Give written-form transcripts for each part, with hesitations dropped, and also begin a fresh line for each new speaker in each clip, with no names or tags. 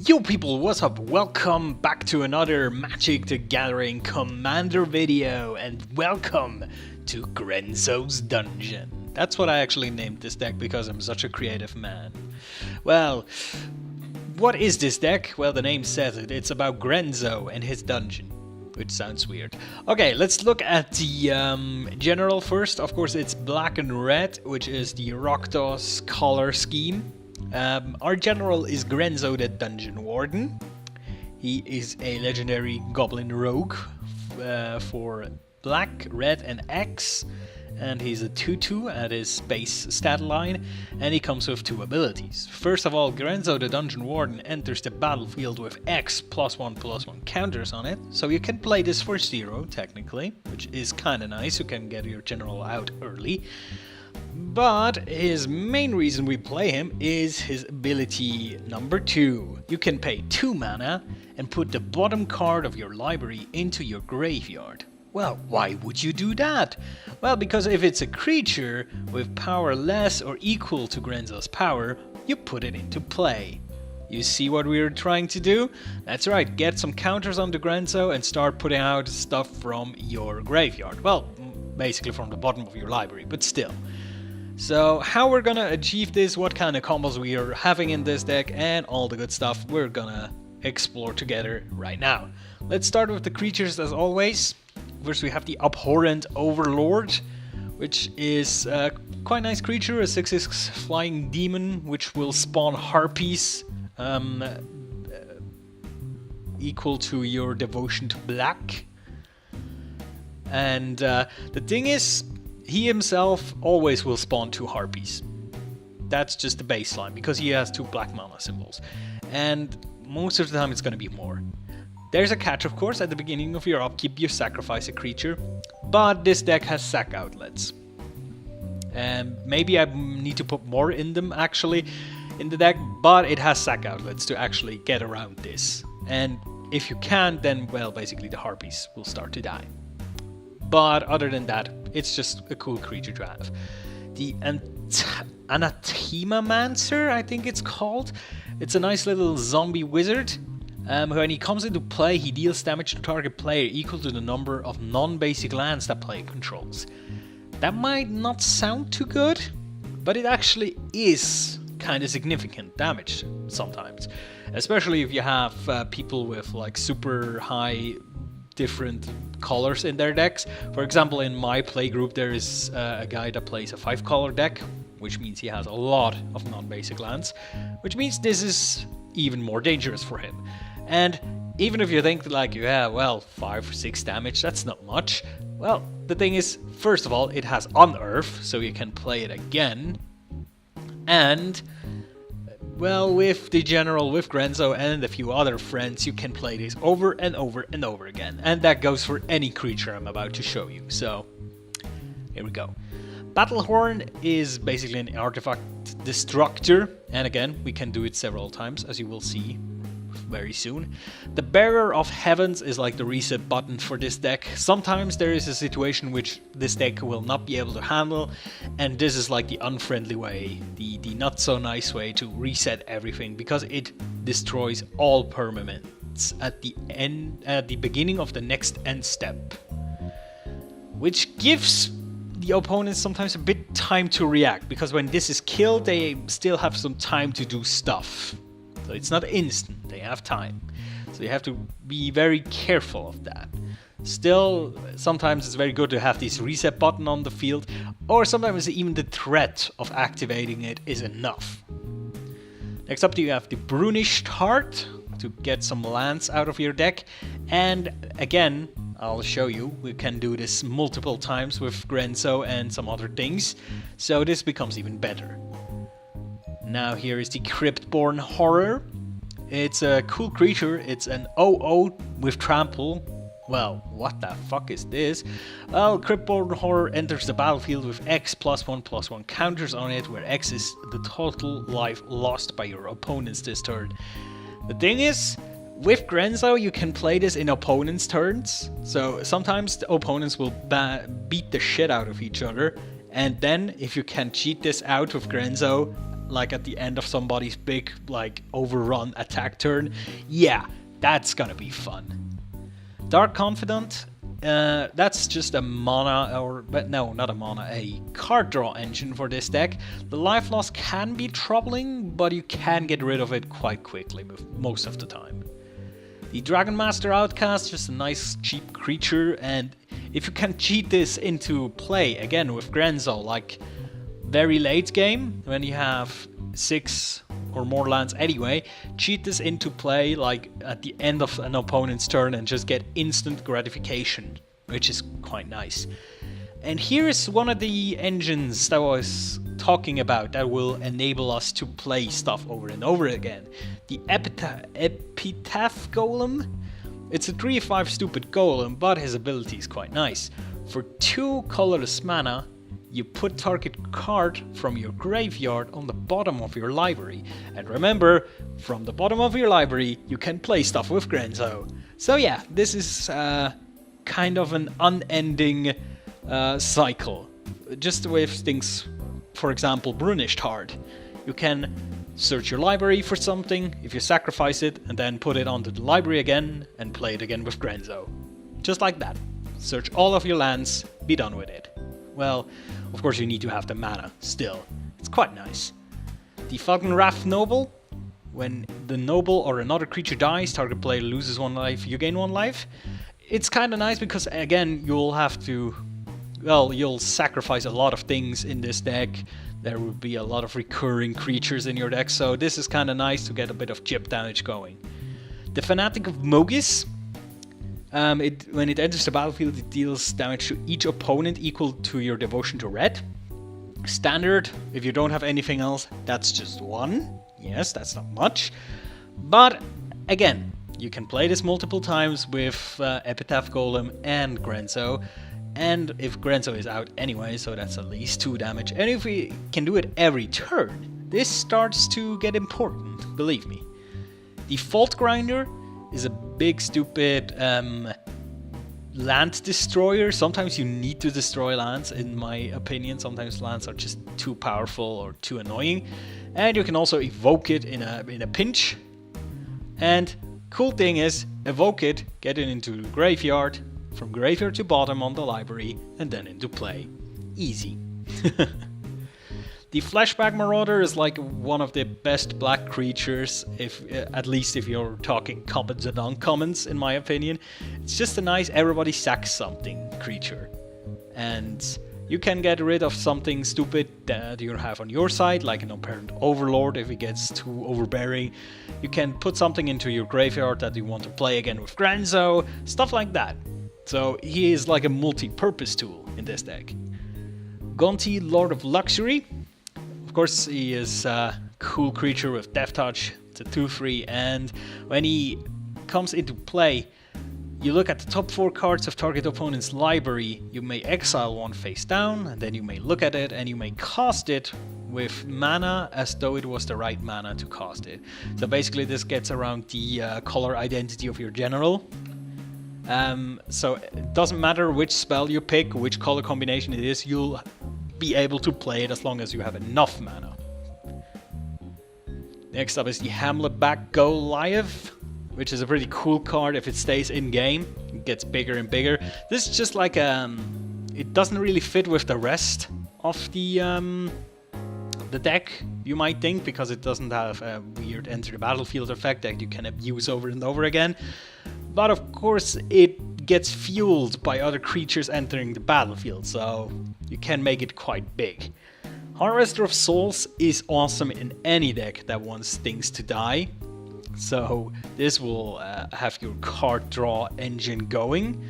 Yo people, what's up? Welcome back to another Magic the Gathering Commander video, and welcome to Grenzo's Dungeon. That's what I actually named this deck because I'm such a creative man. Well, what is this deck? Well, the name says it. It's about Grenzo and his dungeon, which sounds weird. Okay, let's look at the general first. Of course, it's black and red, which is the Rakdos color scheme. Our general is Grenzo the Dungeon Warden. He is a legendary goblin rogue for black, red and X, and he's a 2/2 at his base stat line, and he comes with two abilities. First of all, Grenzo the Dungeon Warden enters the battlefield with X +1/+1 counters on it, so you can play this for 0 technically, which is kinda nice. You can get your general out early. But his main reason we play him is his ability number 2. You can pay 2 mana and put the bottom card of your library into your graveyard. Well, why would you do that? Well, because if it's a creature with power less or equal to Grenzo's power, you put it into play. You see what we're trying to do? That's right, get some counters on the Grenzo and start putting out stuff from your graveyard. Well, basically from the bottom of your library, but still. So how we're gonna achieve this, what kind of combos we are having in this deck, and all the good stuff we're gonna explore together right now. Let's start with the creatures as always. First we have the Abhorrent Overlord, which is a quite nice creature, a 6/6 flying demon, which will spawn harpies equal to your devotion to black. And the thing is, he himself always will spawn 2 harpies. That's just the baseline, because he has 2 black mana symbols. And most of the time it's going to be more. There's a catch, of course. At the beginning of your upkeep you sacrifice a creature, but this deck has sack outlets. And maybe I need to put more in them actually in the deck, but it has sack outlets to actually get around this. And if you can, then well, basically the harpies will start to die. But other than that, it's just a cool creature to have. The Anathemamancer, I think it's called. It's a nice little zombie wizard. When he comes into play, he deals damage to target player equal to the number of non-basic lands that player controls. That might not sound too good, but it actually is kind of significant damage sometimes. Especially if you have people with like super high different colors in their decks. For example, in my play group there is a guy that plays a 5-color deck, which means he has a lot of non-basic lands, which means this is even more dangerous for him. And even if you think like, yeah, well, 5 or 6 damage, that's not much. Well, the thing is, first of all, it has Unearth, so you can play it again. And well, with the general, with Grenzo and a few other friends, you can play this over and over and over again. And that goes for any creature I'm about to show you. So, here we go. Battlehorn is basically an artifact destructor. And again, we can do it several times, as you will see very soon. The Bearer of Heavens is like the reset button for this deck. Sometimes there is a situation which this deck will not be able to handle, and this is like the unfriendly way, the not so nice way to reset everything, because it destroys all permanents at the beginning of the next end step, which gives the opponents sometimes a bit time to react, because when this is killed they still have some time to do stuff. So it's not instant, they have time. So you have to be very careful of that. Still, sometimes it's very good to have this reset button on the field, or sometimes even the threat of activating it is enough. Next up you have the Brunished Heart, to get some lands out of your deck. And again, I'll show you, we can do this multiple times with Grenzo and some other things, so this becomes even better. Now here is the Cryptborn Horror. It's a cool creature, it's an 0/0 with trample. Well, what the fuck is this? Well, Cryptborn Horror enters the battlefield with X +1/+1 counters on it, where X is the total life lost by your opponents this turn. The thing is, with Grenzo you can play this in opponents' turns, so sometimes the opponents will beat the shit out of each other, and then if you can cheat this out with Grenzo, like at the end of somebody's big, like, overrun attack turn. Yeah, that's gonna be fun. Dark Confidant, that's just a mana, but no, not a mana, a card draw engine for this deck. The life loss can be troubling, but you can get rid of it quite quickly most of the time. The Dragon Master Outcast, just a nice cheap creature, and if you can cheat this into play, again with Grenzo, like very late game, when you have 6 or more lands anyway, cheat this into play like at the end of an opponent's turn and just get instant gratification, which is quite nice. And here is one of the engines that I was talking about that will enable us to play stuff over and over again. The Epitaph Golem. It's a 3/5 stupid golem, but his ability is quite nice. For 2 colorless mana, you put target card from your graveyard on the bottom of your library. And remember, from the bottom of your library, you can play stuff with Grenzo. So yeah, this is kind of an unending cycle. Just with things, for example, Brunished Heart. You can search your library for something, if you sacrifice it, and then put it onto the library again and play it again with Grenzo. Just like that. Search all of your lands, be done with it. Well, of course you need to have the mana, still. It's quite nice. The Falkenrath Noble. When the noble or another creature dies, target player loses 1 life, you gain 1 life. It's kinda nice because, again, you'll have to... well, you'll sacrifice a lot of things in this deck. There will be a lot of recurring creatures in your deck, so this is kinda nice to get a bit of chip damage going. The Fanatic of Mogis. When it enters the battlefield, it deals damage to each opponent equal to your devotion to red. Standard, if you don't have anything else, that's just 1. Yes, that's not much. But, again, you can play this multiple times with Epitaph Golem and Grenzo. And if Grenzo is out anyway, so that's at least 2 damage. And if we can do it every turn, this starts to get important, believe me. The Fault Grinder is a big stupid land destroyer. Sometimes you need to destroy lands, in my opinion. Sometimes lands are just too powerful or too annoying. And you can also evoke it in a pinch. And cool thing is, evoke it, get it into the graveyard, from graveyard to bottom on the library, and then into play. Easy. The Flashback Marauder is like one of the best black creatures, at least if you're talking commons and uncommons, in my opinion. It's just a nice everybody sacks something creature. And you can get rid of something stupid that you have on your side, like an Apparent Overlord if it gets too overbearing. You can put something into your graveyard that you want to play again with Grenzo, stuff like that. So he is like a multi-purpose tool in this deck. Gonti, Lord of Luxury. Of course, he is a cool creature with Death Touch. It's a 2/3, and when he comes into play, you look at the top 4 cards of target opponent's library. You may exile 1 face down, and then you may look at it, and you may cast it with mana as though it was the right mana to cast it. So basically, this gets around the color identity of your general. So it doesn't matter which spell you pick, which color combination it is, you'll be able to play it as long as you have enough mana. Next up is the Hamletback Goliath, which is a pretty cool card if it stays in game. It gets bigger and bigger. This is just like it doesn't really fit with the rest of the deck, you might think, because it doesn't have a weird enter the battlefield effect that you can abuse over and over again. But of course it gets fueled by other creatures entering the battlefield, so you can make it quite big. Harvester of Souls is awesome in any deck that wants things to die. So this will have your card draw engine going.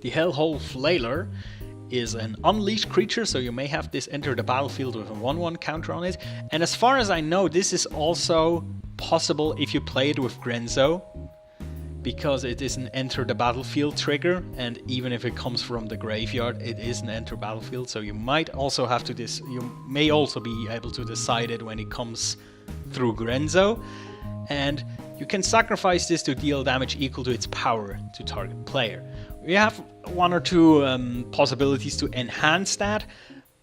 The Hellhole Flailer is an unleashed creature, so you may have this enter the battlefield with a 1/1 counter on it. And as far as I know, this is also possible if you play it with Grenzo, because it is an enter the battlefield trigger, and even if it comes from the graveyard, it is an enter battlefield. So you might also have to you may also be able to decide it when it comes through Grenzo. And you can sacrifice this to deal damage equal to its power to target player. We have 1 or 2 possibilities to enhance that,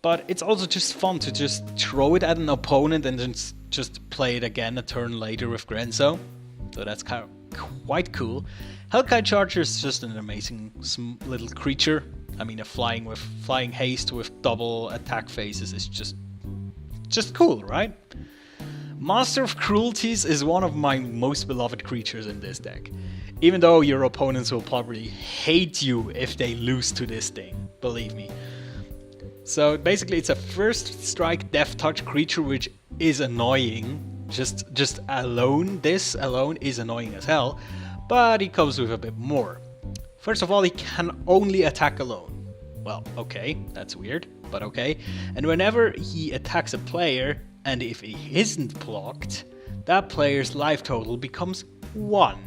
but it's also just fun to just throw it at an opponent and then just play it again a turn later with Grenzo. So that's kind of quite cool. Hellkite Charger is just an amazing little creature. I mean, a flying haste with double attack phases is just cool, right? Master of Cruelties is one of my most beloved creatures in this deck. Even though your opponents will probably hate you if they lose to this thing, believe me. So basically it's a first strike death touch creature, which is annoying. Just alone, this alone is annoying as hell, but he comes with a bit more. First of all, he can only attack alone. Well, okay, that's weird, but okay. And whenever he attacks a player, and if he isn't blocked, that player's life total becomes 1.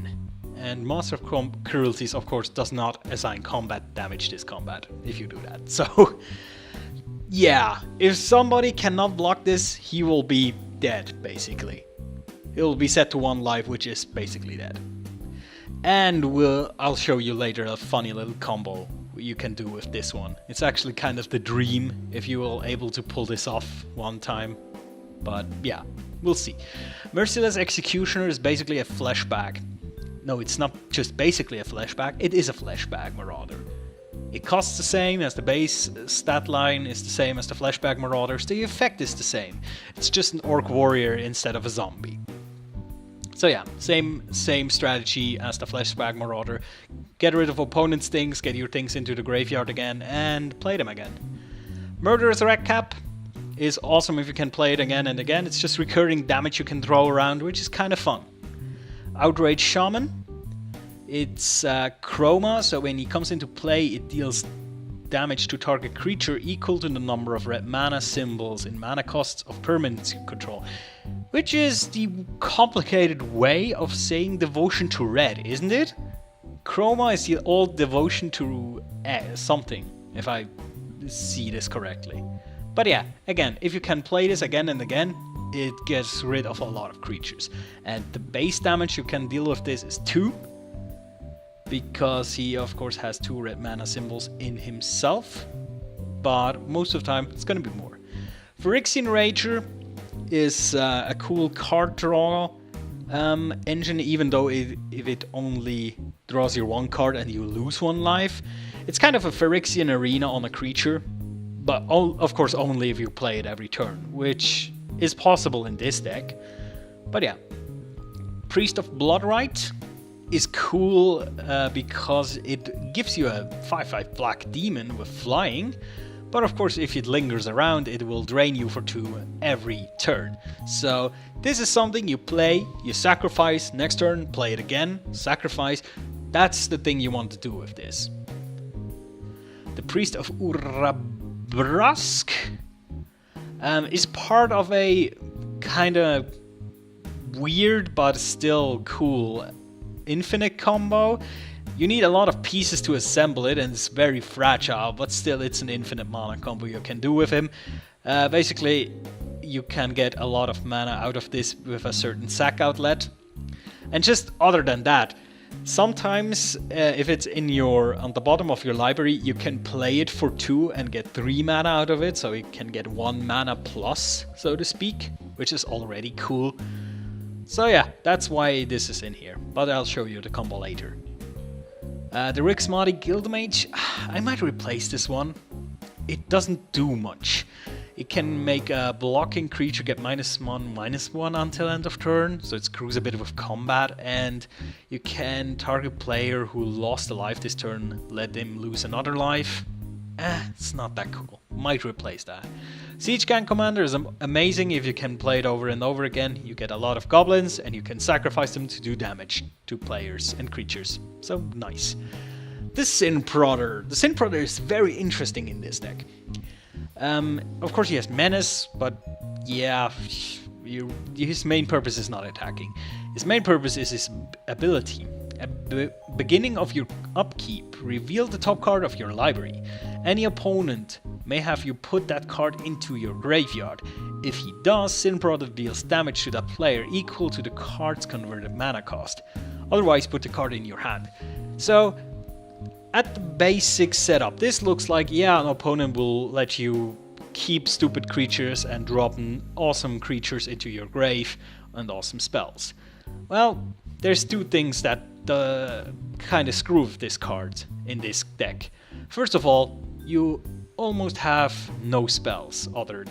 And Master of Cruelties, of course, does not assign combat damage this combat, if you do that. So, yeah, if somebody cannot block this, he will be dead, basically. He'll be set to 1 life, which is basically dead. And I'll show you later a funny little combo you can do with this one. It's actually kind of the dream if you will able to pull this off one time. But yeah, we'll see. Merciless Executioner is basically a flashback. No, it's not just basically a flashback, it is a flashback Marauder. It costs the same as the base stat line, is the same as the flashback Marauders, the effect is the same. It's just an Orc Warrior instead of a zombie. So yeah, same strategy as the flashback Marauder. Get rid of opponent's things, get your things into the graveyard again, and play them again. Murderous Redcap is awesome if you can play it again and again. It's just recurring damage you can throw around, which is kind of fun. Outrage Shaman. It's Chroma, so when he comes into play, it deals damage to target creature equal to the number of red mana symbols in mana costs of permanent control. Which is the complicated way of saying devotion to red, isn't it? Chroma is the old devotion to something, if I see this correctly. But yeah, again, if you can play this again and again, it gets rid of a lot of creatures. And the base damage you can deal with this is 2. Because he, of course, has 2 red mana symbols in himself. But most of the time, it's going to be more. Phyrexian Rager is a cool card draw engine, even though if it only draws your 1 card and you lose 1 life. It's kind of a Phyrexian arena on a creature. But of course, only if you play it every turn, which is possible in this deck. But yeah. Priest of Bloodrite is cool because it gives you a 5/5 black demon with flying, but of course if it lingers around it will drain you for 2 every turn. So this is something you play, you sacrifice, next turn play it again, sacrifice. That's the thing you want to do with this. The Priest of Urabrask is part of a kind of weird but still cool infinite combo. You need a lot of pieces to assemble it and it's very fragile, but still it's an infinite mana combo you can do with him. Basically you can get a lot of mana out of this with a certain sack outlet. And just other than that, sometimes if it's on the bottom of your library, you can play it for 2 and get 3 mana out of it, so you can get 1 mana plus, so to speak, which is already cool. So yeah, that's why this is in here, but I'll show you the combo later. The Rixmati Guildmage, I might replace this one. It doesn't do much. It can make a blocking creature get -1/-1 until end of turn, so it screws a bit with combat, and you can target player who lost a life this turn, let them lose another life. It's not that cool. Might replace that. Siege Gang Commander is amazing if you can play it over and over again. You get a lot of goblins and you can sacrifice them to do damage to players and creatures. So nice. The Sin Prodder. The Sin Prodder is very interesting in this deck. Of course he has Menace, but yeah, his main purpose is not attacking. His main purpose is his ability. At the beginning of your upkeep, reveal the top card of your library. Any opponent may have you put that card into your graveyard. If he does, Sin Prodder deals damage to that player equal to the card's converted mana cost. Otherwise, put the card in your hand. So, at the basic setup, this looks like, yeah, an opponent will let you keep stupid creatures and drop awesome creatures into your grave and awesome spells. Well, there's two things that kind of screw with this card in this deck. First of all, you almost have no spells other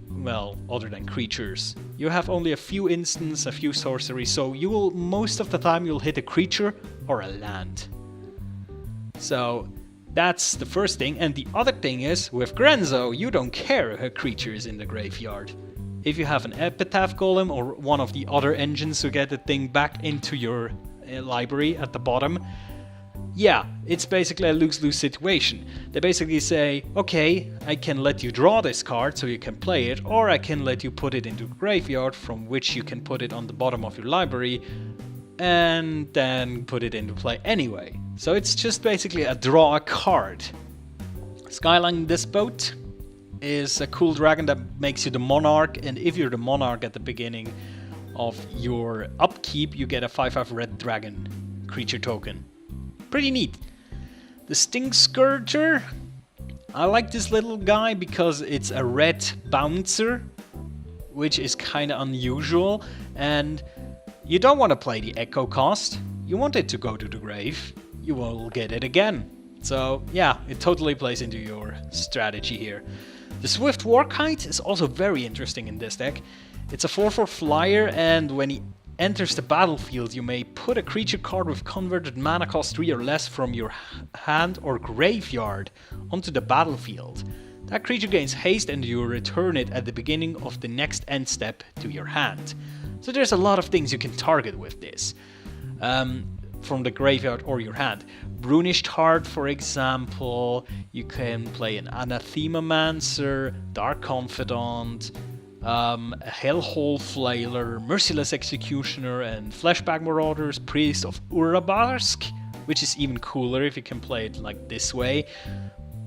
than creatures. You have only a few instants, a few sorceries, so you will most of the time you'll hit a creature or a land. So that's the first thing, and the other thing is, with Grenzo, you don't care if a creature is in the graveyard. If you have an Epitaph Golem or one of the other engines to get the thing back into your library at the bottom, yeah, it's basically a lose-lose situation. They basically say, okay, I can let you draw this card so you can play it, or I can let you put it into the graveyard from which you can put it on the bottom of your library and then put it into play anyway. So it's just basically a draw a card. Skyline Despot is a cool dragon that makes you the monarch, and if you're the monarch at the beginning of your upkeep, you get a 5/5 red dragon creature token. Pretty neat. The Stink Scourger. I like this little guy because it's a red bouncer, which is kind of unusual, and you don't want to play the Echo cost. You want it to go to the grave. You will get it again. So yeah, it totally plays into your strategy here. The Swift Warkite is also very interesting in this deck. It's a 4/4 flyer, and when he enters the battlefield, you may put a creature card with converted mana cost 3 or less from your hand or graveyard onto the battlefield. That creature gains haste and you return it at the beginning of the next end step to your hand. So there's a lot of things you can target with this. From the graveyard or your hand. Brunished Heart, for example, you can play an Anathemamancer, Dark Confidant, a Hellhole Flailer, Merciless Executioner, and Flashback Marauders, Priest of Urabarsk, which is even cooler if you can play it like this way.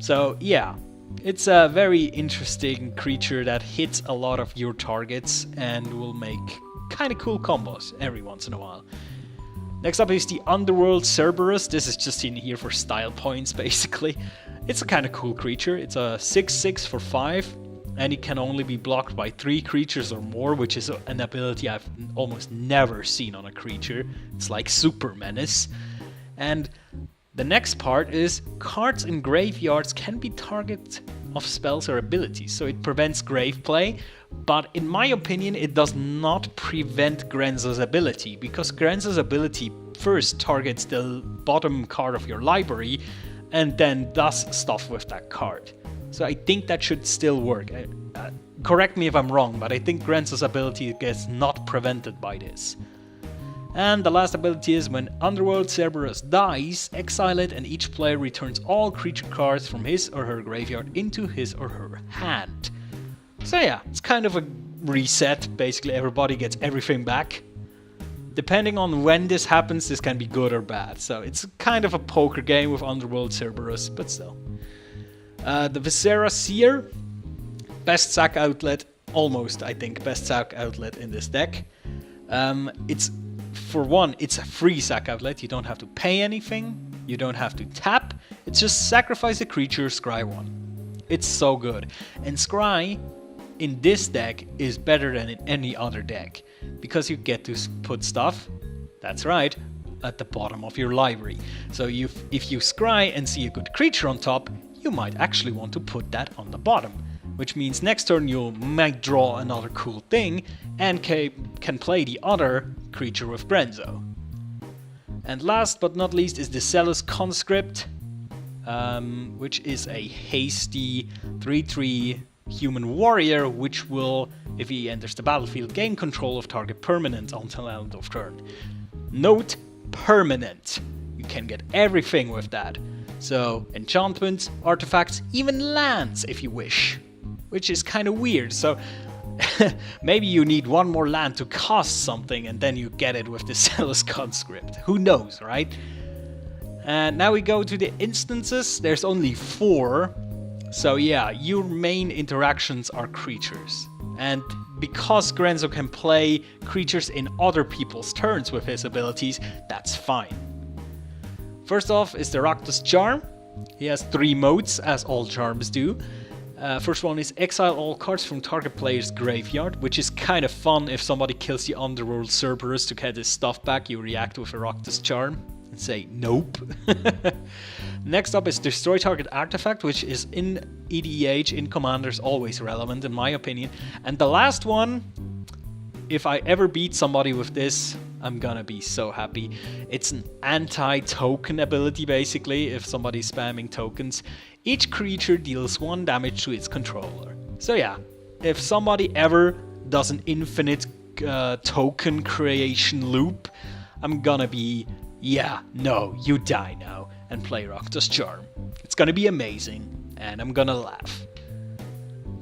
So yeah, it's a very interesting creature that hits a lot of your targets and will make kind of cool combos every once in a while. Next up is the Underworld Cerberus. This is just in here for style points, basically. It's a kind of cool creature. It's a 6/6 for 5, and it can only be blocked by 3 creatures or more, which is an ability I've almost never seen on a creature. It's like Super Menace. And the next part is cards in graveyards can be target of spells or abilities, so it prevents grave play, but in my opinion it does not prevent Grenzo's ability, because Grenzo's ability first targets the bottom card of your library and then does stuff with that card. So I think that should still work. Correct me if I'm wrong, but I think Grenzo's ability gets not prevented by this. And the last ability is when Underworld Cerberus dies, exile it and each player returns all creature cards from his or her graveyard into his or her hand. So yeah, it's kind of a reset. Basically everybody gets everything back. Depending on when this happens, this can be good or bad. So it's kind of a poker game with Underworld Cerberus, but still. The Viscera Seer, best sack outlet, almost I think best sack outlet in this deck. For one, it's a free sack outlet, you don't have to pay anything, you don't have to tap, it's just sacrifice a creature, scry one. It's so good. And scry in this deck is better than in any other deck, because you get to put stuff, that's right, at the bottom of your library. So if you scry and see a good creature on top, you might actually want to put that on the bottom. Which means next turn you might draw another cool thing and can play the other creature with Grenzo. And last but not least is the Zealous Conscript, which is a hasty 3/3 human warrior, which will, if he enters the battlefield, gain control of target permanent until end of turn. Note, permanent. You can get everything with that. So enchantments, artifacts, even lands if you wish. Which is kind of weird, so maybe you need one more land to cast something and then you get it with the Zealous Conscript. Who knows, right? And now we go to the instances. There's only 4. So yeah, your main interactions are creatures. And because Grenzo can play creatures in other people's turns with his abilities, that's fine. First off is the Rakdos Charm. He has 3 modes, as all charms do. First one is exile all cards from target player's graveyard, which is kind of fun. If somebody kills the Underworld Cerberus to get his stuff back, you react with a Rakdos charm and say nope. Next up is destroy target artifact, which is in EDH, in Commanders, always relevant in my opinion. And the last one, if I ever beat somebody with this, I'm gonna be so happy. It's an anti-token ability basically. If somebody's spamming tokens, each creature deals 1 damage to its controller. So yeah, if somebody ever does an infinite token creation loop, I'm gonna be, yeah, no, you die now, and play Rakdos Charm. It's gonna be amazing, and I'm gonna laugh.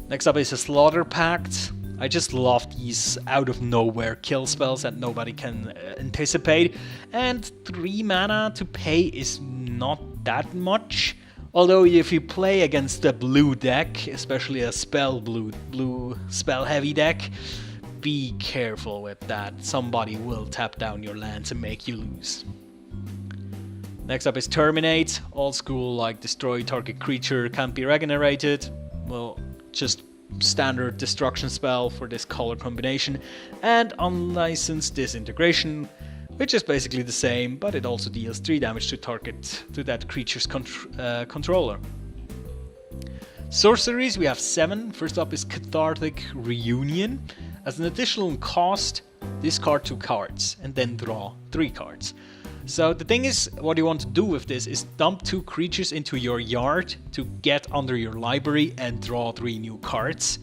Next up is a Slaughter Pact. I just love these out of nowhere kill spells that nobody can anticipate, and 3 mana to pay is not that much. Although if you play against a blue deck, especially a blue spell heavy deck, be careful with that. Somebody will tap down your lands and make you lose. Next up is Terminate. Old school, like destroy target creature, can't be regenerated. Well, just standard destruction spell for this color combination. And Unlicensed Disintegration, which is basically the same, but it also deals 3 damage to that creature's controller. Sorceries, we have 7. First up is Cathartic Reunion. As an additional cost, discard 2 cards and then draw 3 cards. So the thing is, what you want to do with this is dump 2 creatures into your yard to get under your library and draw 3 new cards.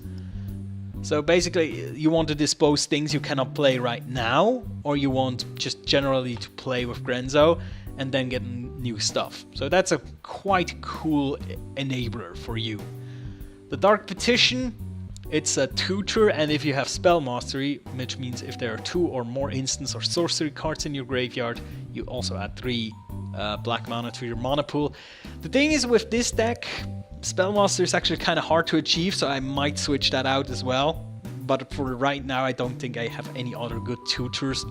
So basically, you want to dispose things you cannot play right now, or you want just generally to play with Grenzo and then get new stuff. So that's a quite cool enabler for you. The Dark Petition, it's a tutor, and if you have Spell Mastery, which means if there are 2 or more instants or sorcery cards in your graveyard, you also add 3 black mana to your mana pool. The thing is with this deck, Spellmaster is actually kind of hard to achieve, so I might switch that out as well. But for right now, I don't think I have any other good tutors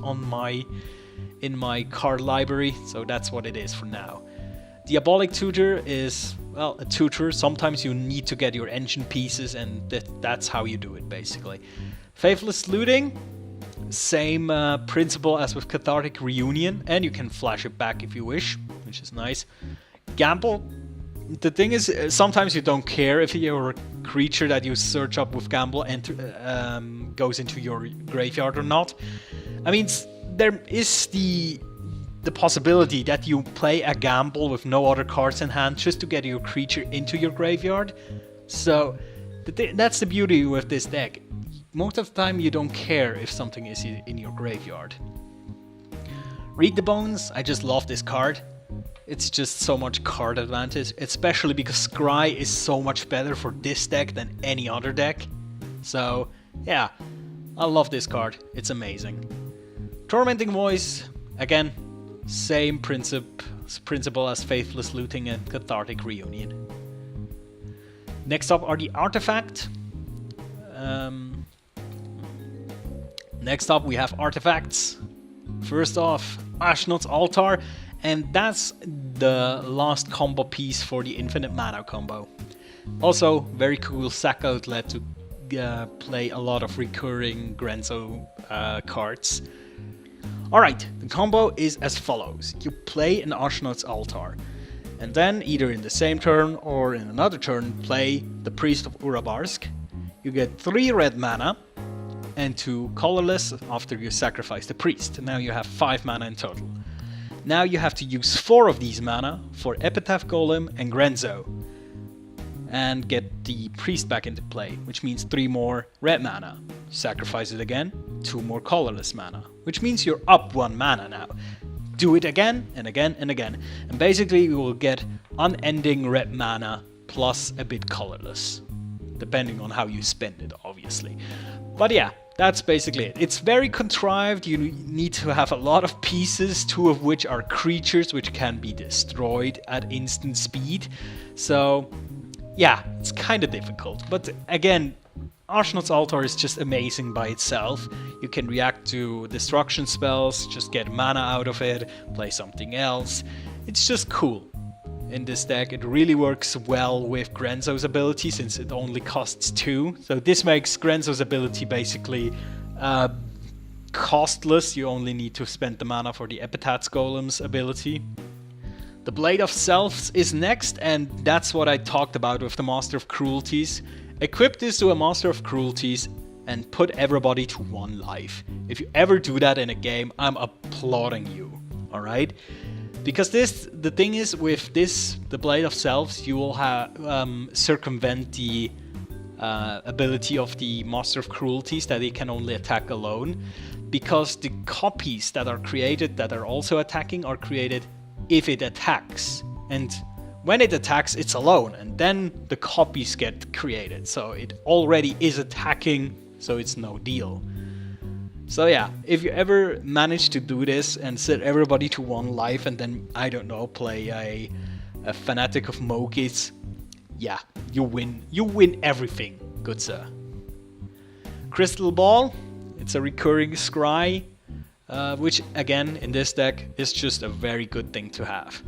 in my card library, so that's what it is for now. Diabolic Tutor is, well, a tutor. Sometimes you need to get your engine pieces, and that's how you do it, basically. Faithless Looting, same principle as with Cathartic Reunion, and you can flash it back if you wish, which is nice. Gamble. The thing is, sometimes you don't care if your creature that you search up with Gamble goes into your graveyard or not. I mean, there is the possibility that you play a Gamble with no other cards in hand just to get your creature into your graveyard. So that's the beauty with this deck. Most of the time you don't care if something is in your graveyard. Read the Bones, I just love this card. It's just so much card advantage, especially because Scry is so much better for this deck than any other deck. So yeah, I love this card, it's amazing. Tormenting Voice, again, same principle as Faithless Looting and Cathartic Reunion. Next up are the Artifact. Next up we have Artifacts. First off, Ashnod's Altar, and that's the last combo piece for the Infinite Mana combo. Also, very cool sack outlet to play a lot of recurring Grenzo cards. Alright, the combo is as follows. You play an Ashnod's Altar, and then either in the same turn or in another turn play the Priest of Urabarsk. You get 3 red mana and 2 colorless after you sacrifice the Priest. Now you have 5 mana in total. Now you have to use 4 of these mana for Epitaph Golem and Grenzo and get the Priest back into play, which means 3 more red mana. Sacrifice it again, 2 more colorless mana, which means you're up 1 mana now. Do it again and again and again, and basically you will get unending red mana plus a bit colorless, depending on how you spend it, obviously. But yeah, that's basically it. It's very contrived. You need to have a lot of pieces, 2 of which are creatures which can be destroyed at instant speed. So yeah, it's kind of difficult. But again, Ashnod's Altar is just amazing by itself. You can react to destruction spells, just get mana out of it, play something else. It's just cool. in this deck. It really works well with Grenzo's ability since it only costs 2. So this makes Grenzo's ability basically costless. You only need to spend the mana for the Epitaph Golem's ability. The Blade of Selves is next, and that's what I talked about with the Master of Cruelties. Equip this to a Master of Cruelties and put everybody to 1 life. If you ever do that in a game, I'm applauding you, alright? Because the thing is, with this, the Blade of Selves, you will circumvent the ability of the Master of Cruelties that it can only attack alone. Because the copies that are created that are also attacking are created if it attacks. And when it attacks, it's alone, and then the copies get created. So it already is attacking, so it's no deal. So yeah, if you ever manage to do this and set everybody to 1 life and then, I don't know, play a Fanatic of Mogis, yeah, you win. You win everything, good sir. Crystal Ball, it's a recurring scry, which again, in this deck, is just a very good thing to have.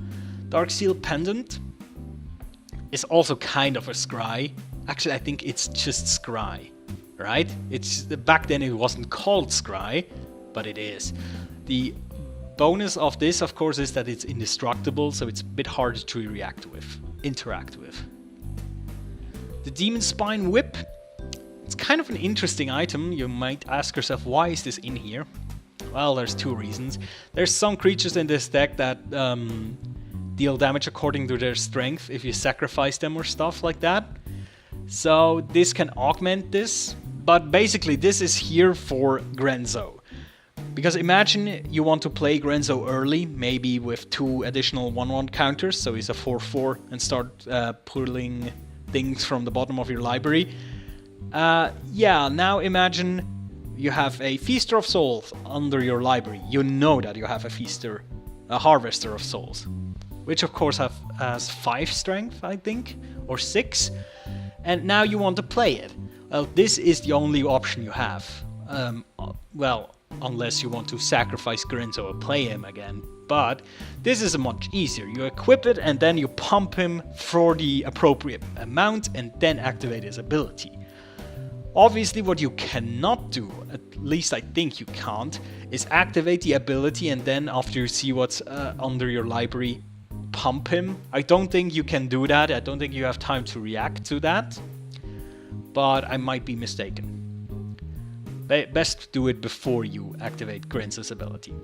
Darksteel Pendant is also kind of a scry. Actually, I think it's just scry, right? Back then it wasn't called scry, but it is. The bonus of this, of course, is that it's indestructible, so it's a bit harder to interact with. The Demon Spine Whip. It's kind of an interesting item. You might ask yourself, why is this in here? Well, there's 2 reasons. There's some creatures in this deck that deal damage according to their strength if you sacrifice them or stuff like that. So this can augment this, but basically this is here for Grenzo. Because imagine you want to play Grenzo early, maybe with 2 additional 1/1 counters, so he's a 4/4, and start pulling things from the bottom of your library. Yeah, now imagine you have a Feaster of Souls under your library. You know that you have a Harvester of Souls, which of course has 5 strength, I think, or 6. And now you want to play it. Well, this is the only option you have. Well, unless you want to sacrifice Grenzo and play him again. But this is much easier. You equip it and then you pump him for the appropriate amount and then activate his ability. Obviously, what you cannot do, at least I think you can't, is activate the ability and then after you see what's under your library, pump him. I don't think you can do that. I don't think you have time to react to that. But I might be mistaken. Best do it before you activate Grenzo's ability.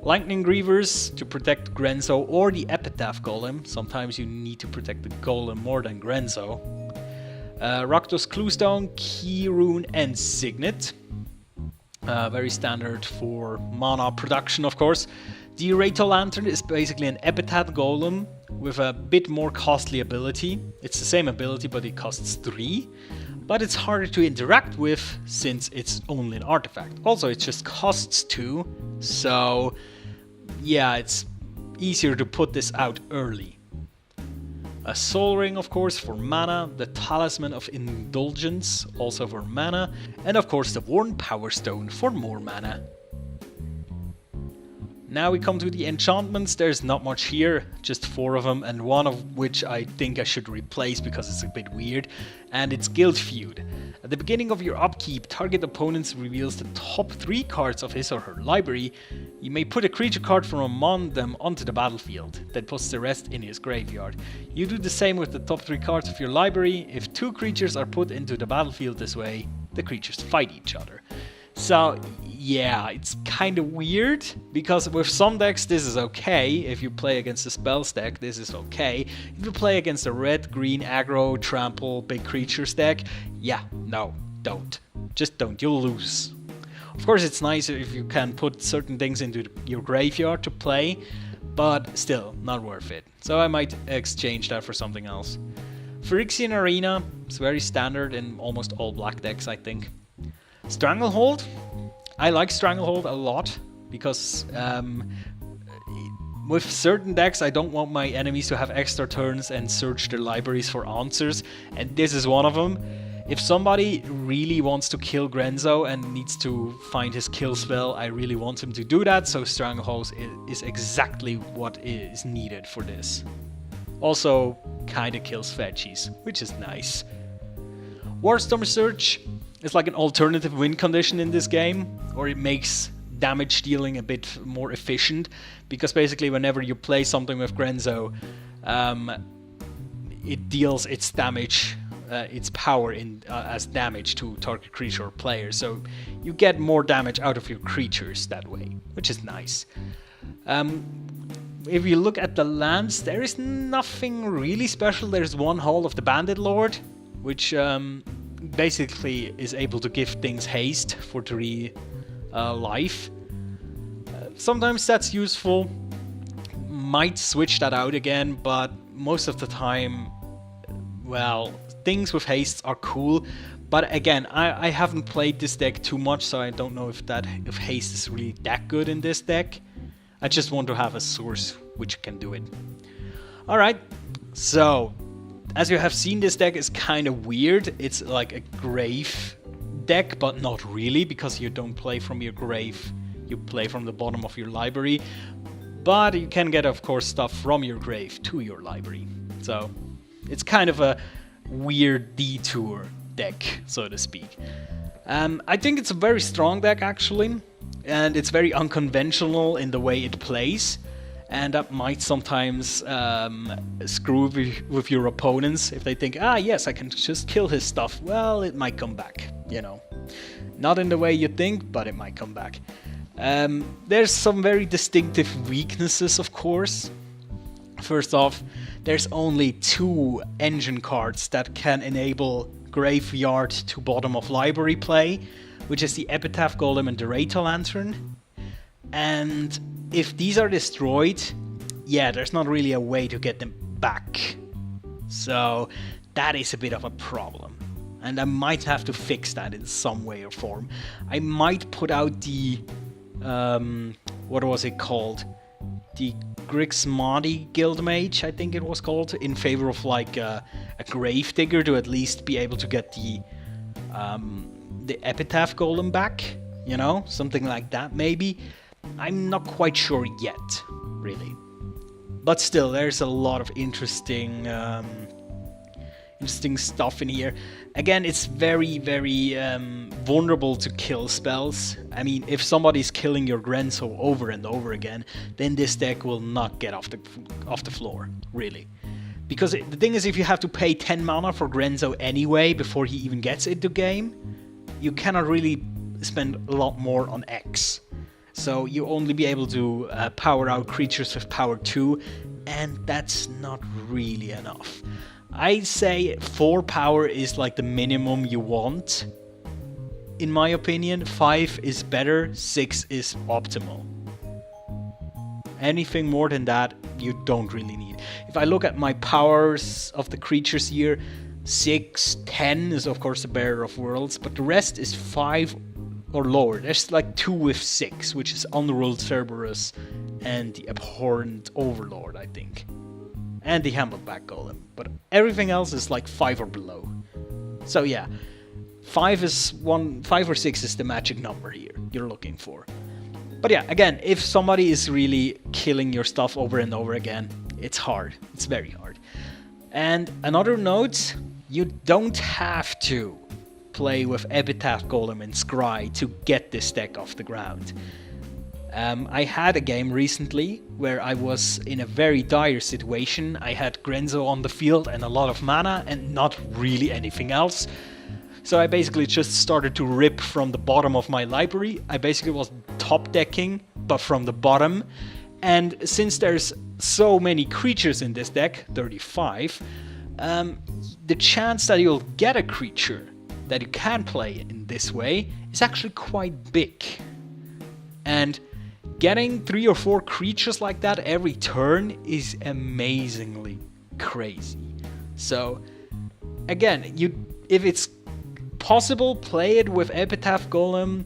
Lightning Grievers to protect Grenzo or the Epitaph Golem. Sometimes you need to protect the Golem more than Grenzo. Rakdos Cluestone, Key Rune, and Signet. Very standard for mana production, of course. The Rato Lantern is basically an Epitaph Golem with a bit more costly ability. It's the same ability, but it costs 3. But it's harder to interact with since it's only an artifact. Also, it just costs 2. So, yeah, it's easier to put this out early. A Soul Ring, of course, for mana, the Talisman of Indulgence, also for mana, and of course the Worn Power Stone for more mana. Now we come to the enchantments. There's not much here, just 4 of them, and one of which I think I should replace because it's a bit weird, and it's Guild Feud. At the beginning of your upkeep, target opponent reveals the top 3 cards of his or her library. You may put a creature card from among them onto the battlefield, then puts the rest in his graveyard. You do the same with the top 3 cards of your library. If 2 creatures are put into the battlefield this way, the creatures fight each other. So yeah, it's kind of weird, because with some decks this is okay. If you play against a spells deck, this is okay. If you play against a red, green, aggro, trample, big creatures deck, yeah, no, don't. Just don't, you'll lose. Of course it's nice if you can put certain things into your graveyard to play, but still, not worth it. So I might exchange that for something else. Phyrexian Arena is very standard in almost all black decks, I think. Stranglehold. I like Stranglehold a lot because with certain decks I don't want my enemies to have extra turns and search their libraries for answers, and this is one of them. If somebody really wants to kill Grenzo and needs to find his kill spell, I really want him to do that, so Stranglehold is exactly what is needed for this. Also kinda kills veggies, which is nice. Warstorm Surge is like an alternative win condition in this game, or it makes damage dealing a bit more efficient, because basically whenever you play something with Grenzo, it deals its damage, its power as damage to target creature or player, so you get more damage out of your creatures that way, which is nice. If you look at the lands, there is nothing really special. There's one Hall of the Bandit Lord, which basically is able to give things haste for 3 life. Sometimes that's useful. Might switch that out again, but most of the time, well, things with haste are cool. But again, I haven't played this deck too much, so I don't know if haste is really that good in this deck. I just want to have a source which can do it. Alright, so as you have seen, this deck is kind of weird. It's like a grave deck, but not really, because you don't play from your grave, you play from the bottom of your library. But you can get, of course, stuff from your grave to your library. So it's kind of a weird detour deck, so to speak. I think it's a very strong deck, actually, and it's very unconventional in the way it plays, and that might sometimes screw with your opponents if they think, ah yes, I can just kill his stuff. Well, it might come back, you know. Not in the way you think, but it might come back. There's some very distinctive weaknesses, of course. First off, there's only 2 engine cards that can enable graveyard to bottom of library play, which is the Epitaph Golem and the Rata Lantern. And if these are destroyed, yeah, there's not really a way to get them back. So that is a bit of a problem. And I might have to fix that in some way or form. I might put out the... what was it called? The Grixmati Guildmage, I think it was called, in favor of like a Gravedigger to at least be able to get the Epitaph Golem back, you know, something like that maybe. I'm not quite sure yet, really. But still, there's a lot of interesting stuff in here. Again, it's very, very vulnerable to kill spells. I mean, if somebody's killing your Grenzo over and over again, then this deck will not get off the floor, really. Because the thing is, if you have to pay 10 mana for Grenzo anyway before he even gets into game, you cannot really spend a lot more on X. So you only be able to power out creatures with power 2, and that's not really enough. I'd say 4 power is like the minimum you want. In my opinion, 5 is better, 6 is optimal. Anything more than that, you don't really need. If I look at my powers of the creatures here, 6, 10 is of course the Bearer of Worlds, but the rest is 5 or lower. There's like 2 with 6, which is Unruled Cerberus and the Abhorrent Overlord, I think. And the Hamletback Golem, but everything else is like 5 or below. So yeah, 5 or 6 is the magic number here you're looking for. But yeah, again, if somebody is really killing your stuff over and over again, it's hard. It's very hard. And another note, you don't have to play with Epitaph Golem and Scry to get this deck off the ground. I had a game recently where I was in a very dire situation. I had Grenzo on the field and a lot of mana and not really anything else. So I basically just started to rip from the bottom of my library. I basically was top decking, but from the bottom. And since there's so many creatures in this deck, 35, the chance that you'll get a creature that you can play in this way is actually quite big. And getting 3 or 4 creatures like that every turn is amazingly crazy. So again, if it's possible, play it with Epitaph Golem,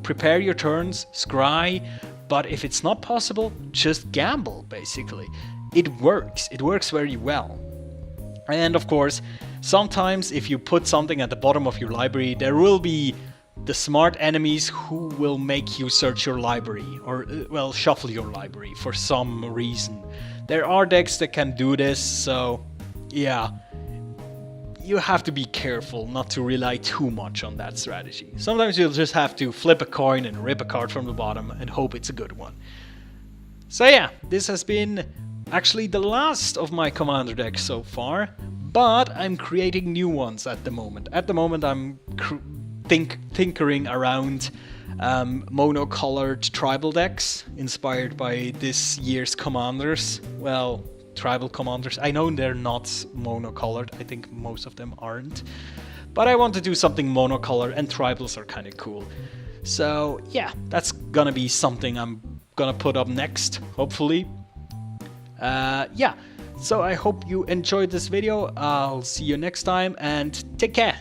prepare your turns, scry, but if it's not possible, just gamble, basically. It works very well. And of course, sometimes if you put something at the bottom of your library, there will be the smart enemies who will make you search your library, or, well, shuffle your library for some reason There are decks that can do this, so yeah. You have to be careful not to rely too much on that strategy. Sometimes you'll just have to flip a coin and rip a card from the bottom and hope it's a good one. So yeah, this has been actually the last of my commander decks so far, but I'm creating new ones at the moment. At the moment I'm tinkering around mono-colored tribal decks inspired by this year's commanders. Well, tribal commanders. I know they're not monocolored. I think most of them aren't. But I want to do something monocolored, and tribals are kind of cool. So yeah, that's gonna be something I'm gonna put up next, hopefully. Yeah, so I hope you enjoyed this video. I'll see you next time, and take care.